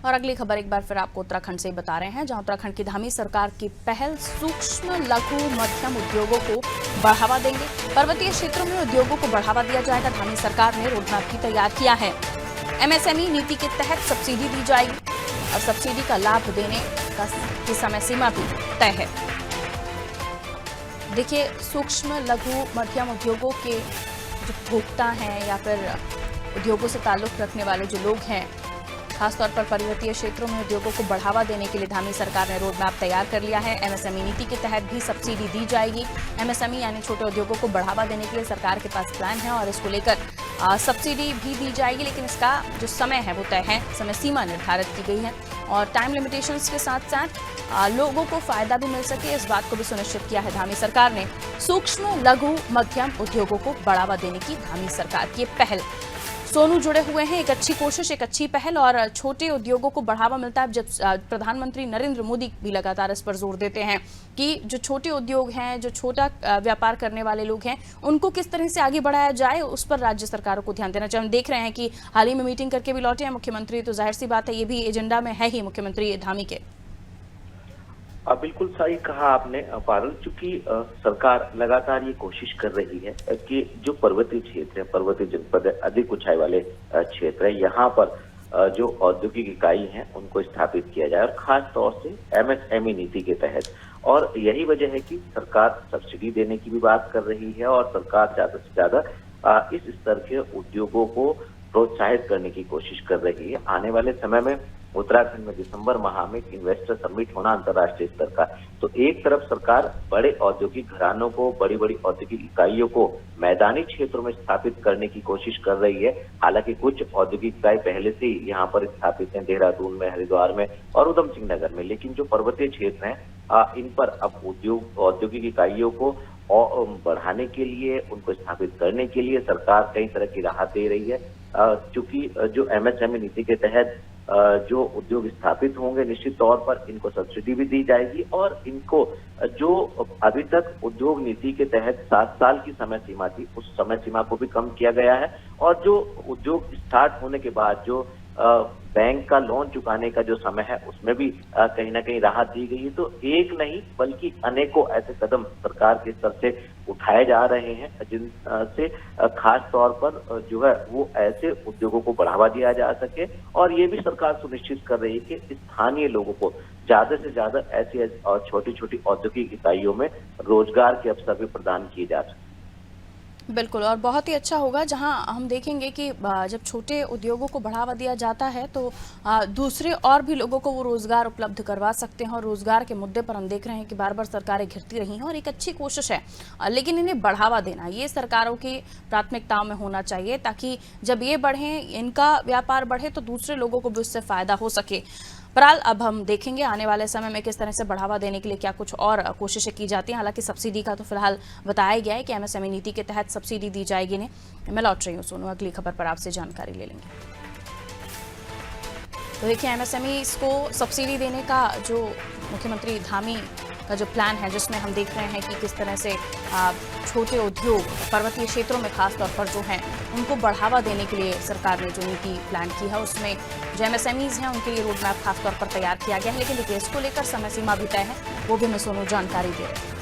और अगली खबर एक बार फिर आपको उत्तराखंड से बता रहे हैं, जहां उत्तराखंड की धामी सरकार की पहल सूक्ष्म लघु मध्यम उद्योगों को बढ़ावा देंगे। पर्वतीय क्षेत्रों में उद्योगों को बढ़ावा दिया जाएगा। धामी सरकार ने रोडमैप भी तैयार किया है। एमएसएमई नीति के तहत सब्सिडी दी जाएगी और सब्सिडी का लाभ देने की समय सीमा भी तय है। देखिए, सूक्ष्म लघु मध्यम उद्योगों के जो भोक्ता हैं या फिर उद्योगों से ताल्लुक रखने वाले जो लोग हैं, खासतौर पर पर्वतीय क्षेत्रों में उद्योगों को बढ़ावा देने के लिए धामी सरकार ने रोड मैप तैयार कर लिया है। एमएसएमई नीति के तहत भी सब्सिडी दी जाएगी। एमएसएमई यानी छोटे उद्योगों को बढ़ावा देने के लिए सरकार के पास प्लान है और इसको लेकर सब्सिडी भी दी जाएगी, लेकिन इसका जो समय है वो तय है, समय सीमा निर्धारित की गई है और टाइम लिमिटेशंस के साथ साथ लोगों को फायदा भी मिल सके, इस बात को भी सुनिश्चित किया है धामी सरकार ने। सूक्ष्म लघु मध्यम उद्योगों को बढ़ावा देने की धामी सरकार की पहल। सोनू जुड़े हुए हैं, एक अच्छी कोशिश, एक अच्छी पहल और छोटे उद्योगों को बढ़ावा मिलता है। जब प्रधानमंत्री नरेंद्र मोदी भी लगातार इस पर जोर देते हैं कि जो छोटे उद्योग हैं, जो छोटा व्यापार करने वाले लोग हैं, उनको किस तरह से आगे बढ़ाया जाए, उस पर राज्य सरकारों को ध्यान देना चाहिए। हम देख रहे हैं कि हाल ही में मीटिंग करके भी लौटे हैं मुख्यमंत्री, तो जाहिर सी बात है ये भी एजेंडा में है ही मुख्यमंत्री धामी के। बिल्कुल सही कहा आपने पारुल, चूंकि सरकार लगातार ये कोशिश कर रही है कि जो पर्वतीय क्षेत्र है, पर्वतीय जनपद है, अधिक ऊंचाई वाले क्षेत्र है, यहाँ पर जो औद्योगिक इकाई हैं उनको स्थापित किया जाए और खास तौर से एमएसएमई नीति के तहत। और यही वजह है कि सरकार सब्सिडी देने की भी बात कर रही है और सरकार ज्यादा से ज्यादा इस स्तर के उद्योगों को प्रोत्साहित करने की कोशिश कर रही है। आने वाले समय में उत्तराखंड में दिसंबर माह में इन्वेस्टर समिट होना अंतर्राष्ट्रीय स्तर का, तो एक तरफ सरकार बड़े औद्योगिक घरानों को, बड़ी बड़ी औद्योगिक इकाइयों को मैदानी क्षेत्रों में स्थापित करने की कोशिश कर रही है। हालांकि कुछ औद्योगिक इकाई पहले से ही यहाँ पर स्थापित हैं, देहरादून में, हरिद्वार में और उधम सिंह नगर में, लेकिन जो पर्वतीय क्षेत्र हैं इन पर अब औद्योगिक इकाइयों को बढ़ाने के लिए, उनको स्थापित करने के लिए सरकार कई तरह की राहत दे रही है। चूंकि जो एमएसएमई नीति के तहत जो उद्योग स्थापित होंगे, निश्चित तौर पर इनको सब्सिडी भी दी जाएगी और इनको जो अभी तक उद्योग नीति के तहत 7 साल की समय सीमा थी, उस समय सीमा को भी कम किया गया है और जो उद्योग स्टार्ट होने के बाद जो बैंक का लोन चुकाने का जो समय है उसमें भी कहीं ना कहीं राहत दी गई है। तो एक नहीं बल्कि अनेकों ऐसे कदम सरकार के स्तर से उठाए जा रहे हैं जिनसे खास तौर पर जो है वो ऐसे उद्योगों को बढ़ावा दिया जा सके और ये भी सरकार सुनिश्चित कर रही है कि स्थानीय लोगों को ज्यादा से ज्यादा ऐसी और छोटी छोटी औद्योगिक इकाइयों में रोजगार के अवसर भी प्रदान किए जा सके। बिल्कुल, और बहुत ही अच्छा होगा जहां हम देखेंगे कि जब छोटे उद्योगों को बढ़ावा दिया जाता है तो दूसरे और भी लोगों को वो रोजगार उपलब्ध करवा सकते हैं और रोजगार के मुद्दे पर हम देख रहे हैं कि बार बार सरकारें घिरती रही हैं और एक अच्छी कोशिश है, लेकिन इन्हें बढ़ावा देना ये सरकारों की प्राथमिकताओं में होना चाहिए ताकि जब ये बढ़े, इनका व्यापार बढ़े तो दूसरे लोगों को भी उससे फायदा हो सके। बहरहाल अब हम देखेंगे आने वाले समय में किस तरह से बढ़ावा देने के लिए क्या कुछ और कोशिशें की जाती हैं। हालांकि सब्सिडी का तो फिलहाल बताया गया है कि एमएसएमई नीति के तहत सब्सिडी दी जाएगी इन्हें। मैं लौट रही हूँ सोनू, अगली खबर पर आपसे जानकारी ले लेंगे। तो देखिए, एमएसएमई को सब्सिडी देने का जो मुख्यमंत्री धामी का जो प्लान है, जिसमें हम देख रहे हैं कि किस तरह से छोटे उद्योग पर्वतीय क्षेत्रों में खास तौर पर जो हैं उनको बढ़ावा देने के लिए सरकार ने जो नीति प्लान की है उसमें जो एमएसएमईज हैं उनके लिए रोड मैप खास तौर पर तैयार किया गया है। लेकिन देखिए, इसको लेकर समय सीमा भी तय है, वो भी हमें सोनू जानकारी दे रहे हैं।